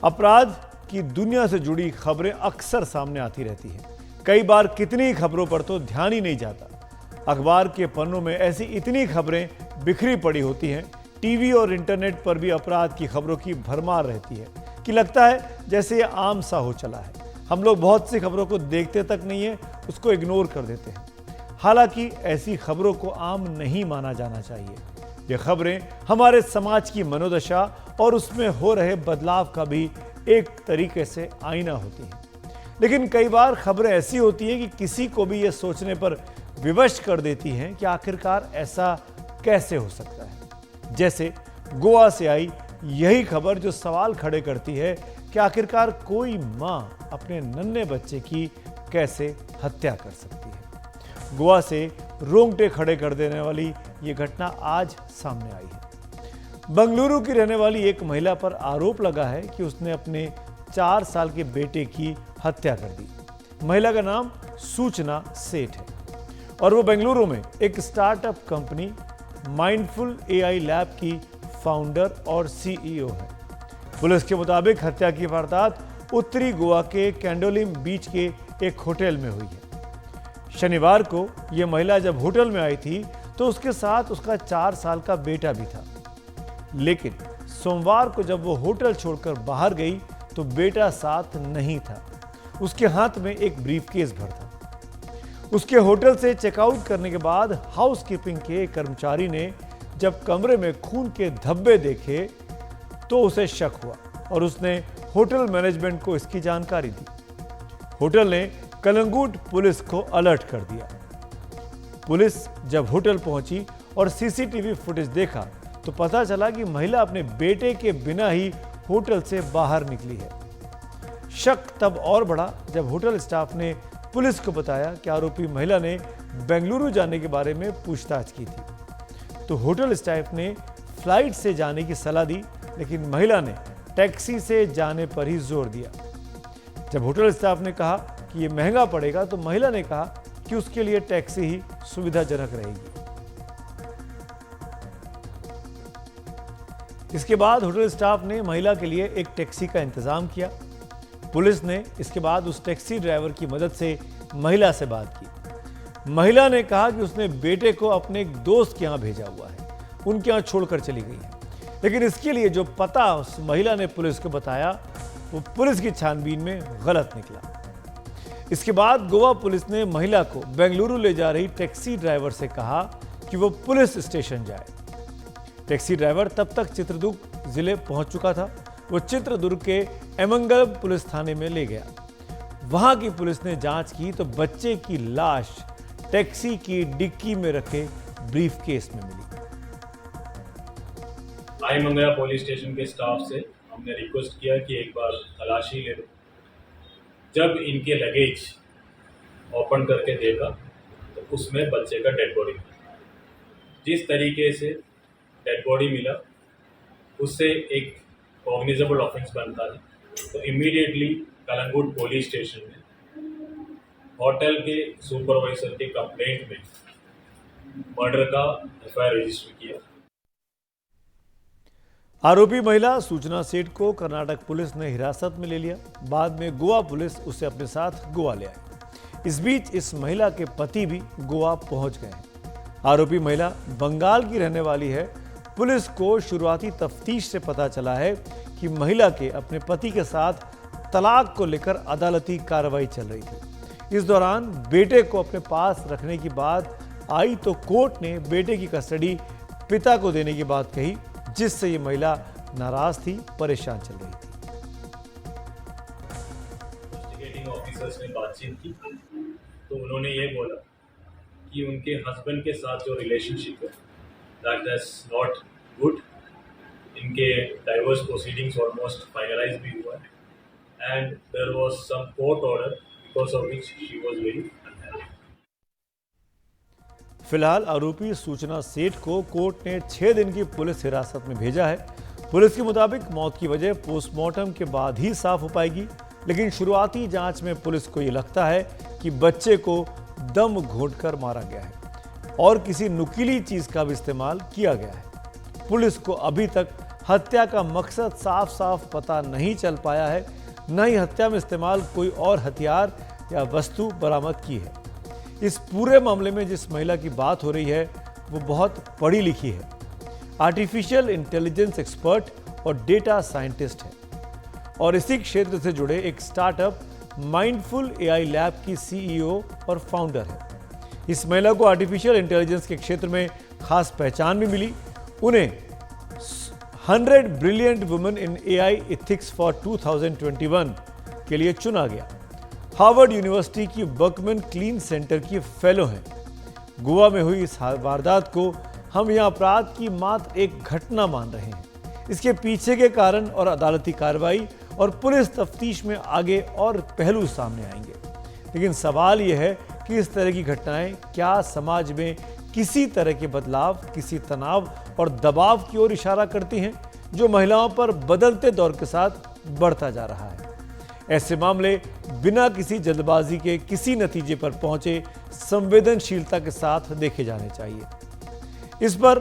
अपराध की दुनिया से जुड़ी खबरें अक्सर सामने आती रहती हैं। कई बार कितनी खबरों पर तो ध्यान ही नहीं जाता। अखबार के पन्नों में ऐसी इतनी खबरें बिखरी पड़ी होती हैं, टीवी और इंटरनेट पर भी अपराध की खबरों की भरमार रहती है कि लगता है जैसे ये आम सा हो चला है। हम लोग बहुत सी खबरों को देखते तक नहीं है, उसको इग्नोर कर देते हैं। हालांकि ऐसी खबरों को आम नहीं माना जाना चाहिए। ये खबरें हमारे समाज की मनोदशा और उसमें हो रहे बदलाव का भी एक तरीके से आईना होती है। लेकिन कई बार खबरें ऐसी होती हैं कि किसी को भी ये सोचने पर विवश कर देती हैं कि आखिरकार ऐसा कैसे हो सकता है। जैसे गोवा से आई यही खबर जो सवाल खड़े करती है कि आखिरकार कोई मां अपने नन्हे बच्चे की कैसे हत्या कर सकती है। गोवा से रोंगटे खड़े कर देने वाली ये घटना आज सामने आई है। बंगलुरु की रहने वाली एक महिला पर आरोप लगा है कि उसने अपने 4 साल के बेटे की हत्या कर दी। महिला का नाम सूचना सेठ है और वो बेंगलुरु में एक startup company mindful AI lab की फाउंडर और सीईओ है। पुलिस के मुताबिक हत्या की वारदात उत्तरी गोवा के कैंडोलिम बीच के एक होटल में हुई है। शनिवार को यह महिला जब होटल में आई थी तो उसके साथ उसका 4 साल का बेटा भी था। लेकिन सोमवार को जब वो होटल छोड़कर बाहर गई तो बेटा साथ नहीं था। उसके हाथ में एक ब्रीफकेस भर था। उसके होटल से चेकआउट करने के बाद हाउसकीपिंग के कर्मचारी ने जब कमरे में खून के धब्बे देखे तो उसे शक हुआ और उसने होटल मैनेजमेंट को इसकी जानकारी दी। होटल ने कलंगूट पुलिस को अलर्ट कर दिया। पुलिस जब होटल पहुंची और सीसीटीवी फुटेज देखा तो पता चला कि महिला अपने बेटे के बिना ही होटल से बाहर निकली है। शक तब और बढ़ा जब होटल स्टाफ ने पुलिस को बताया कि आरोपी महिला ने बेंगलुरु जाने के बारे में पूछताछ की थी। तो होटल स्टाफ ने फ्लाइट से जाने की सलाह दी, लेकिन महिला ने टैक्सी से जाने पर ही जोर दिया। जब होटल स्टाफ ने कहा कि यह महंगा पड़ेगा तो महिला ने कहा कि उसके लिए टैक्सी ही सुविधाजनक रहेगी। इसके बाद होटल स्टाफ ने महिला के लिए एक टैक्सी का इंतजाम किया। पुलिस ने इसके बाद उस टैक्सी ड्राइवर की मदद से महिला से बात की। महिला ने कहा कि उसने बेटे को अपने एक दोस्त के यहां भेजा हुआ है, उनके यहां छोड़कर चली गई है। लेकिन इसके लिए जो पता उस महिला ने पुलिस को बताया वो पुलिस की छानबीन में गलत निकला। इसके बाद गोवा पुलिस ने महिला को बेंगलुरु ले जा रही टैक्सी ड्राइवर से कहा कि वो पुलिस स्टेशन जाए। टैक्सी ड्राइवर तब तक चित्रदुर्ग जिले पहुंच चुका था। वो चित्रदुर्ग के एमंगलम पुलिस थाने में ले गया। वहां की पुलिस ने जांच की तो बच्चे की लाश टैक्सी की डिक्की में रखे ब्रीफकेस में मिली। आईमंगला पुलिस स्टेशन के स्टाफ से हमने रिक्वेस्ट किया कि एक बार तलाशी ले लो। जब इनके लगेज ओपन करके देखा तो उसमें बच्चे का डेड बॉडी मिला। जिस तरीके से डेड बॉडी मिला उससे एक कॉग्निजेबल ऑफेंस बनता है। तो इमीडिएटली कलंगूट पुलिस स्टेशन में होटल के सुपरवाइजर के कंप्लेंट में मर्डर का एफआईआर रजिस्टर किया। आरोपी महिला सूचना सेठ को कर्नाटक पुलिस ने हिरासत में ले लिया। बाद में गोवा पुलिस उसे अपने साथ गोवा ले आई। इस बीच इस महिला के पति भी गोवा पहुंच गए हैं। आरोपी महिला बंगाल की रहने वाली है। पुलिस को शुरुआती तफ्तीश से पता चला है कि महिला के अपने पति के साथ तलाक को लेकर अदालती कार्रवाई चल रही थी। इस दौरान बेटे को अपने पास रखने की बात आई तो कोर्ट ने बेटे की कस्टडी पिता को देने की बात कही, जिससे ये महिला नाराज थी, परेशान चल रही थी। इन्वेस्टिगेटिंग ऑफिसर्स ने बातचीत की तो उन्होंने ये बोला कि उनके हस्बैंड के साथ जो रिलेशनशिप है दैट इज नॉट गुड। इनके डाइवोर्स प्रोसीडिंग्स ऑलमोस्ट फाइनलाइज भी हुआ है and there was some court order because of which she was very unhappy. फिलहाल आरोपी सूचना सेठ को कोर्ट ने 6 दिन की पुलिस हिरासत में भेजा है। पुलिस के मुताबिक मौत की वजह पोस्टमार्टम के बाद ही साफ हो पाएगी, लेकिन शुरुआती जांच में पुलिस को ये लगता है कि बच्चे को दम घोंटकर मारा गया है और किसी नुकीली चीज का भी इस्तेमाल किया गया है। पुलिस को अभी तक हत्या का मकसद साफ साफ पता नहीं चल पाया है, न ही हत्या में इस्तेमाल कोई और हथियार या वस्तु बरामद की है। इस पूरे मामले में जिस महिला की बात हो रही है वो बहुत पढ़ी लिखी है, आर्टिफिशियल इंटेलिजेंस एक्सपर्ट और डेटा साइंटिस्ट है और इसी क्षेत्र से जुड़े एक स्टार्टअप माइंडफुल एआई लैब की सीईओ और फाउंडर है। इस महिला को आर्टिफिशियल इंटेलिजेंस के क्षेत्र में खास पहचान भी मिली। उन्हें 100 brilliant women in AI ethics for 2021 के लिए चुना गया। हार्वर्ड यूनिवर्सिटी की बर्कमैन क्लीन सेंटर की फेलो हैं। गोवा में हुई इस वारदात को हम यहां अपराध की मात्र एक घटना मान रहे हैं। इसके पीछे के कारण और अदालती कार्रवाई और पुलिस तफ्तीश में आगे और पहलू सामने आएंगे। लेकिन सवाल यह है कि इस तरह की घटनाएं क्या समाज में किसी तरह के बदलाव, किसी तनाव और दबाव की ओर इशारा करती हैं, जो महिलाओं पर बदलते दौर के साथ बढ़ता जा रहा है। ऐसे मामले बिना किसी जल्दबाजी के किसी नतीजे पर पहुंचे संवेदनशीलता के साथ देखे जाने चाहिए। इस पर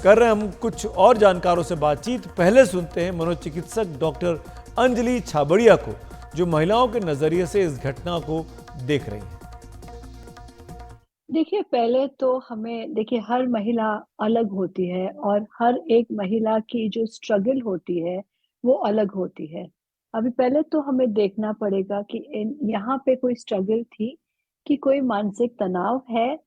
कर रहे हम कुछ और जानकारों से बातचीत। पहले सुनते हैं मनोचिकित्सक डॉक्टर अंजलि छाबड़िया को, जो महिलाओं के नजरिए से इस घटना को देख रही हैं। देखिए, पहले तो हमें देखिए हर महिला अलग होती है और हर एक महिला की जो स्ट्रगल होती है वो अलग होती है। अभी पहले तो हमें देखना पड़ेगा कि यहाँ पे कोई स्ट्रगल थी, कि कोई मानसिक तनाव है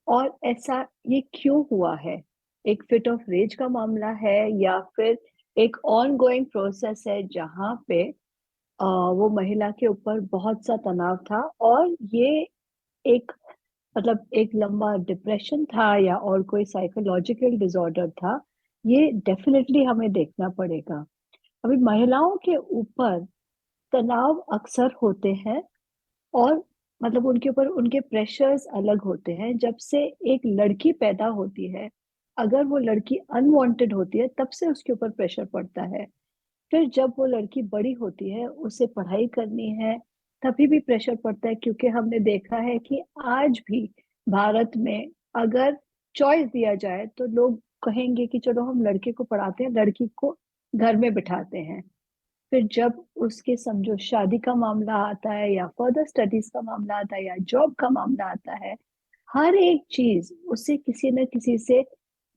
और ऐसा ये क्यों हुआ है। एक फिट ऑफ रेज का मामला है या फिर एक ऑन गोइंग प्रोसेस है जहाँ पे वो महिला के ऊपर बहुत सा तनाव था और ये एक मतलब एक लंबा डिप्रेशन था या और कोई साइकोलॉजिकल डिसऑर्डर था। ये डेफिनेटली हमें देखना पड़ेगा। अभी महिलाओं के ऊपर तनाव अक्सर होते हैं और मतलब उनके ऊपर उनके प्रेशर्स अलग होते हैं। जब से एक लड़की पैदा होती है, अगर वो लड़की अनवांटेड होती है तब से उसके ऊपर प्रेशर पड़ता है। फिर जब वो लड़की बड़ी होती है, उसे पढ़ाई करनी है, तभी भी प्रेशर पड़ता है, क्योंकि हमने देखा है कि आज भी भारत में अगर चॉइस दिया जाए तो लोग कहेंगे कि चलो हम लड़के को पढ़ाते हैं, लड़की को घर में बिठाते हैं। फिर जब उसके समझो शादी का मामला आता है या फर्दर स्टडीज का मामला आता है या जॉब का मामला आता है, हर एक चीज उसे किसी न किसी से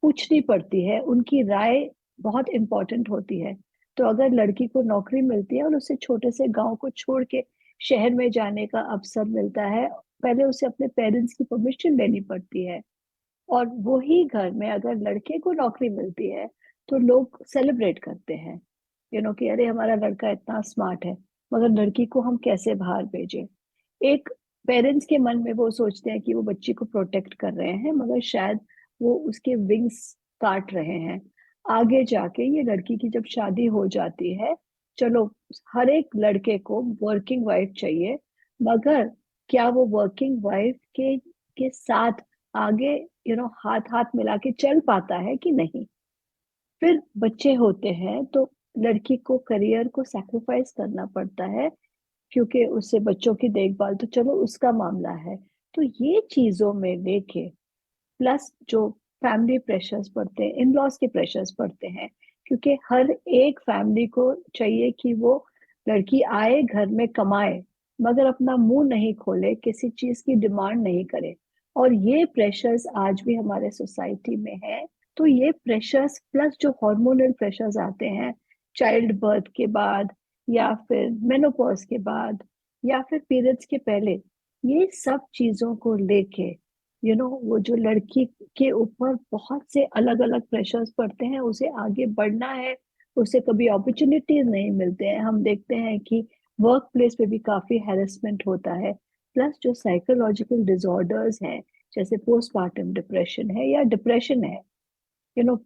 पूछनी पड़ती है। उनकी राय बहुत इंपॉर्टेंट होती है। तो अगर लड़की को नौकरी मिलती है और उसे छोटे से गांव को छोड़ के शहर में जाने का अवसर मिलता है, पहले उसे अपने पेरेंट्स की परमिशन लेनी पड़ती है। और वही घर में अगर लड़के को नौकरी मिलती है तो लोग सेलिब्रेट करते हैं, कि अरे हमारा लड़का इतना स्मार्ट है, मगर लड़की को हम कैसे बाहर भेजें। एक पेरेंट्स के मन में वो सोचते हैं कि वो बच्ची को प्रोटेक्ट कर रहे हैं, मगर शायद वो उसके विंग्स काट रहे हैं। आगे जाके ये लड़की की जब शादी हो जाती है, चलो हर एक लड़के को वर्किंग वाइफ चाहिए, मगर क्या वो वर्किंग वाइफ के साथ आगे हाथ हाथ मिला के चल पाता है कि नहीं। फिर बच्चे होते हैं तो लड़की को करियर को सैक्रिफाइस करना पड़ता है, क्योंकि उससे बच्चों की देखभाल तो चलो उसका मामला है। तो ये चीजों में लेके प्लस जो फैमिली प्रेशर्स पड़ते हैं, इन लॉज के प्रेशर्स पड़ते हैं, क्योंकि हर एक फैमिली को चाहिए कि वो लड़की आए घर में कमाए, मगर अपना मुंह नहीं खोले, किसी चीज की डिमांड नहीं करे। और ये प्रेशर्स आज भी हमारे सोसाइटी में है। तो ये प्रेशर्स प्लस जो हार्मोनल प्रेशर्स आते हैं चाइल्ड बर्थ के बाद या फिर मेनोपॉज के बाद या फिर पीरियड्स के पहले, ये सब चीजों को लेके वो जो लड़की के ऊपर बहुत से अलग अलग प्रेशर्स पड़ते हैं। उसे आगे बढ़ना है, उसे कभी अपॉर्चुनिटीज नहीं मिलते हैं। हम देखते हैं कि वर्क प्लेस पे भी काफी हैरेसमेंट होता है। प्लस जो साइकोलॉजिकल डिसऑर्डर्स हैं, जैसे पोस्टमार्टम डिप्रेशन है या डिप्रेशन है, यू नो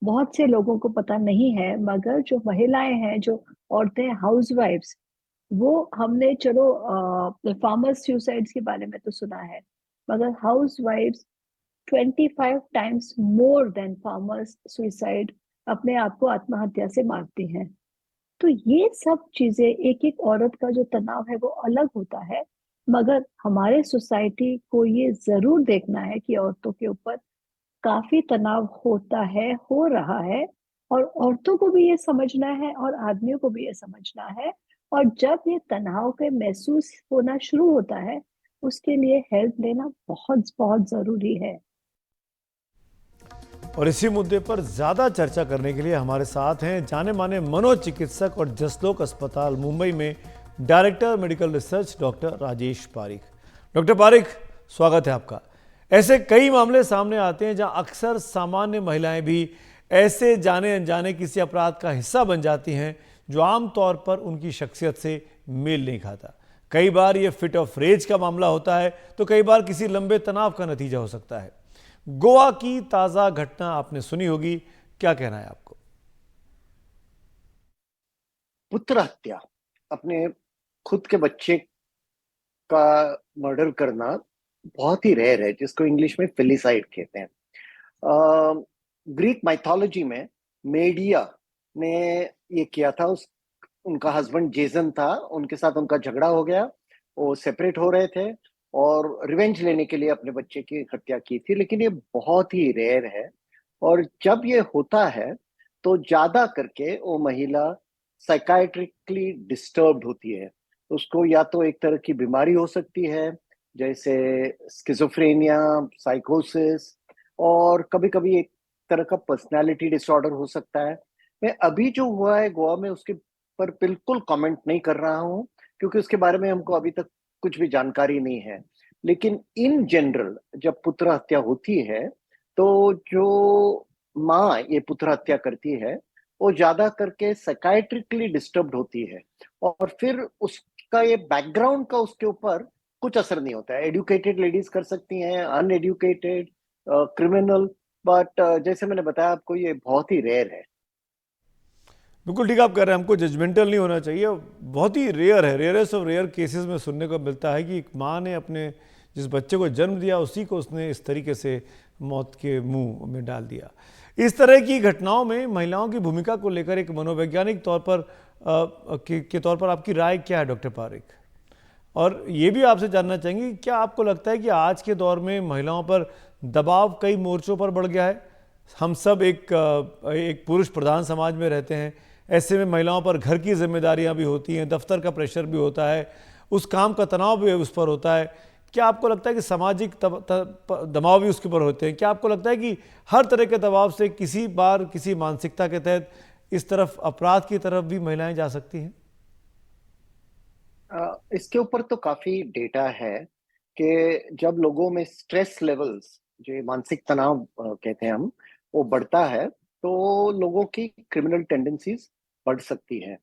बहुत से लोगों को पता नहीं है, मगर जो महिलाएं हैं, जो औरतें हाउसवाइफ्स, वो हमने चलो फार्मर्स सुसाइड्स के बारे में तो सुना है, मगर हाउसवाइफ्स 25 times more than farmers suicide अपने आप को आत्महत्या से मारती हैं। तो ये सब चीजें, एक एक औरत का जो तनाव है वो अलग होता है, मगर हमारे सोसाइटी को ये जरूर देखना है कि औरतों के ऊपर काफी तनाव होता है, हो रहा है। और औरतों को भी ये समझना है और आदमियों को भी ये समझना है। और जब ये तनाव के महसूस होना शुरू होता है, उसके लिए हेल्प लेना बहुत बहुत जरूरी है। और इसी मुद्दे पर ज्यादा चर्चा करने के लिए हमारे साथ हैं जाने माने मनोचिकित्सक और जसलोक अस्पताल मुंबई में director medical research doctor Rajesh Parikh. Doctor Parikh, स्वागत है आपका। ऐसे कई मामले सामने आते हैं जहां अक्सर सामान्य महिलाएं भी ऐसे जाने अनजाने किसी अपराध का हिस्सा बन जाती हैं जो आमतौर पर उनकी शख्सियत से मेल नहीं खाता। कई बार ये फिट ऑफ रेज का मामला होता है तो कई बार किसी लंबे तनाव का नतीजा हो सकता है। गोवा की ताजा घटना आपने सुनी होगी, क्या कहना है आपको? पुत्र हत्या, अपने खुद के बच्चे का मर्डर करना बहुत ही रेयर है, जिसको इंग्लिश में फिलिसाइड कहते हैं। ग्रीक माइथोलॉजी में मेडिया ने ये किया था। उनका हस्बैंड जेसन था, उनके साथ उनका झगड़ा हो गया, वो सेपरेट हो रहे थे और रिवेंज लेने के लिए अपने बच्चे की हत्या की थी। लेकिन ये बहुत ही रेयर है और जब ये होता है तो ज्यादा करके वो महिला साइकाइट्रिकली डिस्टर्ब्ड होती है। उसको या तो एक तरह की बीमारी हो सकती है, जैसे स्किज़ोफ्रेनिया, साइकोसिस, और कभी कभी एक तरह का पर्सनालिटी डिसऑर्डर हो सकता है। मैं अभी जो हुआ है गोवा में उसके पर बिल्कुल कमेंट नहीं कर रहा हूँ, क्योंकि उसके बारे में हमको अभी तक कुछ भी जानकारी नहीं है। लेकिन इन जनरल जब पुत्र हत्या होती है तो जो माँ ये पुत्र हत्या करती है वो ज्यादा करके साइकाइट्रिकली डिस्टर्ब्ड होती है और फिर उसका ये बैकग्राउंड का उसके ऊपर कुछ असर नहीं होता है। एडुकेटेड लेडीज कर सकती हैं, अनएडुकेटेड, क्रिमिनल, बट जैसे मैंने बताया आपको ये बहुत ही रेयर है। बिल्कुल ठीक आप कह रहे हैं, हमको जजमेंटल नहीं होना चाहिए। बहुत ही रेयर है, रेयरेस्ट ऑफ रेयर केसेस में सुनने को मिलता है कि एक माँ ने अपने जिस बच्चे को जन्म दिया उसी को उसने इस तरीके से मौत के मुंह में डाल दिया। इस तरह की घटनाओं में महिलाओं की भूमिका को लेकर एक मनोवैज्ञानिक तौर पर के तौर पर आपकी राय क्या है डॉक्टर पारिक? और ये भी आपसे जानना चाहेंगे, क्या आपको लगता है कि आज के दौर में महिलाओं पर दबाव कई मोर्चों पर बढ़ गया है? हम सब एक पुरुष प्रधान समाज में रहते हैं, ऐसे में महिलाओं पर घर की जिम्मेदारियां भी होती हैं, दफ्तर का प्रेशर भी होता है, उस काम का तनाव भी उस पर होता है। क्या आपको लगता है कि सामाजिक दबाव भी उसके ऊपर होते हैं? क्या आपको लगता है कि हर तरह के दबाव से किसी बार किसी मानसिकता के तहत इस तरफ अपराध की तरफ भी महिलाएं जा सकती हैं? इसके ऊपर तो काफी डेटा है कि जब लोगों में स्ट्रेस लेवल्स, जो ये मानसिक तनाव कहते हैं हम, वो बढ़ता है तो लोगों की क्रिमिनल टेंडेंसीज बढ़ सकती है।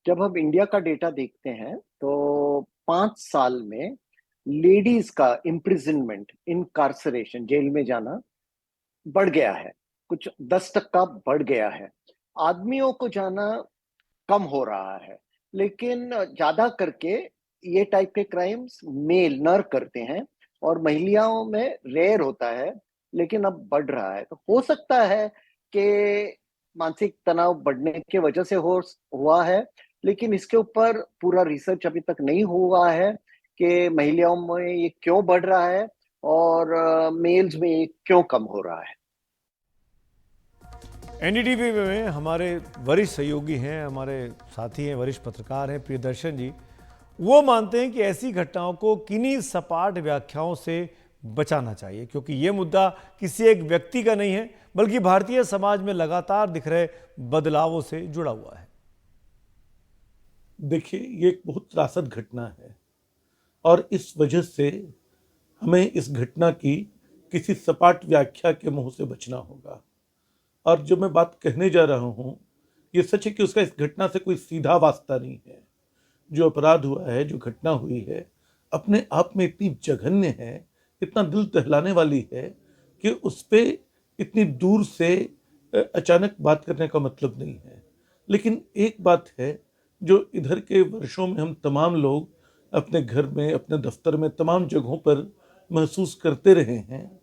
जब हम इंडिया का डेटा देखते हैं तो 5 साल में लेडीज का इम्प्रिजनमेंट, इनकार्सरेशन, जेल में जाना बढ़ गया है, कुछ 10% बढ़ गया है। आदमियों को जाना कम हो रहा है, लेकिन ज्यादा करके ये टाइप के क्राइम्स मेल नर करते हैं और महिलाओं में रेयर होता है, लेकिन अब बढ़ रहा है। तो हो सकता है कि मानसिक तनाव बढ़ने की वजह से हुआ है, लेकिन इसके ऊपर पूरा रिसर्च अभी तक नहीं हुआ है कि महिलाओं में ये क्यों बढ़ रहा है और मेल्स में ये क्यों कम हो रहा है। एनडीटीवी में हमारे वरिष्ठ सहयोगी हैं, हमारे साथी हैं, वरिष्ठ पत्रकार हैं प्रियदर्शन जी। वो मानते हैं कि ऐसी घटनाओं को किन्हीं सपाट व्याख्याओं से बचाना चाहिए, क्योंकि ये मुद्दा किसी एक व्यक्ति का नहीं है बल्कि भारतीय समाज में लगातार दिख रहे बदलावों से जुड़ा हुआ है। देखिए, ये एक बहुत त्रासद घटना है और इस वजह से हमें इस घटना की किसी सपाट व्याख्या के मुंह से बचना होगा। और जो मैं बात कहने जा रहा हूँ, ये सच है कि उसका इस घटना से कोई सीधा वास्ता नहीं है। जो अपराध हुआ है, जो घटना हुई है, अपने आप में इतनी जघन्य है, इतना दिल दहलाने वाली है कि उस पर इतनी दूर से अचानक बात करने का मतलब नहीं है। लेकिन एक बात है जो इधर के वर्षों में हम तमाम लोग अपने घर में, अपने दफ्तर में, तमाम जगहों पर महसूस करते रहे हैं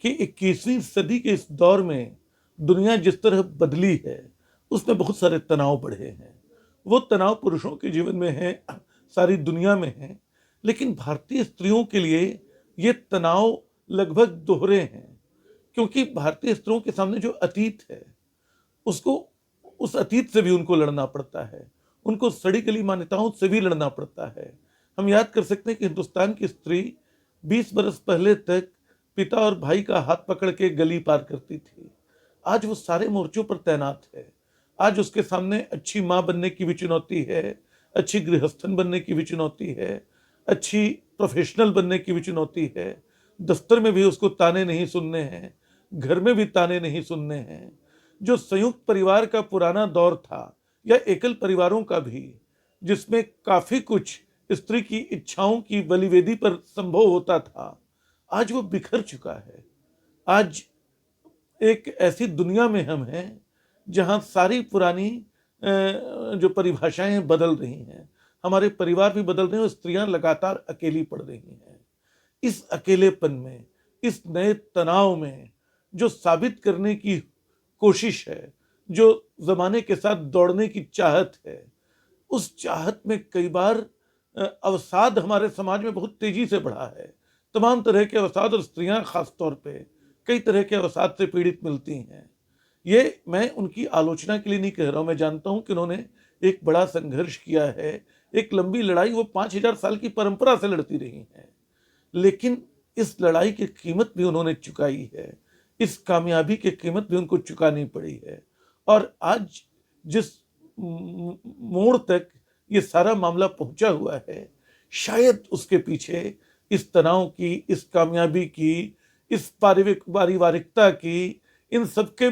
कि 21वीं सदी के इस दौर में दुनिया जिस तरह बदली है उसमें बहुत सारे तनाव बढ़े हैं। वो तनाव पुरुषों के जीवन में है, सारी दुनिया में है, लेकिन भारतीय स्त्रियों के लिए ये तनाव लगभग दोहरे हैं, क्योंकि भारतीय स्त्रियों के सामने जो अतीत है उसको उस अतीत से भी उनको लड़ना पड़ता है, उनको सड़ी गली मान्यताओं से भी लड़ना पड़ता है। हम याद कर सकते हैं कि हिंदुस्तान की स्त्री 20 बरस पहले तक पिता और भाई का हाथ पकड़ के गली पार करती थी। आज वो सारे मोर्चों पर तैनात है। आज उसके सामने अच्छी माँ बनने की भी चुनौती है, अच्छी गृहस्थन बनने की भी चुनौती है, अच्छी प्रोफेशनल बनने की भी चुनौती है। दफ्तर में भी उसको ताने नहीं सुनने हैं, घर में भी ताने नहीं सुनने हैं। जो संयुक्त परिवार का पुराना दौर था या एकल परिवारों का भी, जिसमें काफी कुछ स्त्री की इच्छाओं की बलिवेदी पर संभव होता था, आज वो बिखर चुका है। आज एक ऐसी दुनिया में हम हैं जहां सारी पुरानी जो परिभाषाएं बदल रही हैं, हमारे परिवार भी बदल रहे हैं और स्त्रियां लगातार अकेली पड़ रही हैं। इस अकेलेपन में, इस नए तनाव में जो साबित करने की कोशिश है, जो जमाने के साथ दौड़ने की चाहत है, उस चाहत में कई बार अवसाद हमारे समाज में बहुत तेजी से बढ़ा है। तमाम तरह के अवसाद, और स्त्रियां खास तौर पे कई तरह के अवसाद से पीड़ित मिलती हैं। ये मैं उनकी आलोचना के लिए नहीं कह रहा हूं, मैं जानता हूं कि उन्होंने एक बड़ा संघर्ष किया है, एक लंबी लड़ाई वो 5000 साल की परंपरा से लड़ती रही हैं, लेकिन इस लड़ाई की कीमत भी उन्होंने चुकाई है, इस कामयाबी की कीमत भी उनको चुकानी पड़ी है। और आज जिस मोड़ तक ये सारा मामला पहुंचा हुआ है, शायद उसके पीछे इस तनाव की, इस कामयाबी की, इस पारिवारिकता की, इन सबके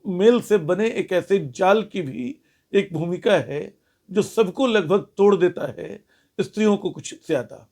मेल से बने एक ऐसे जाल की भी एक भूमिका है जो सबको लगभग तोड़ देता है, स्त्रियों को कुछ ज्यादा।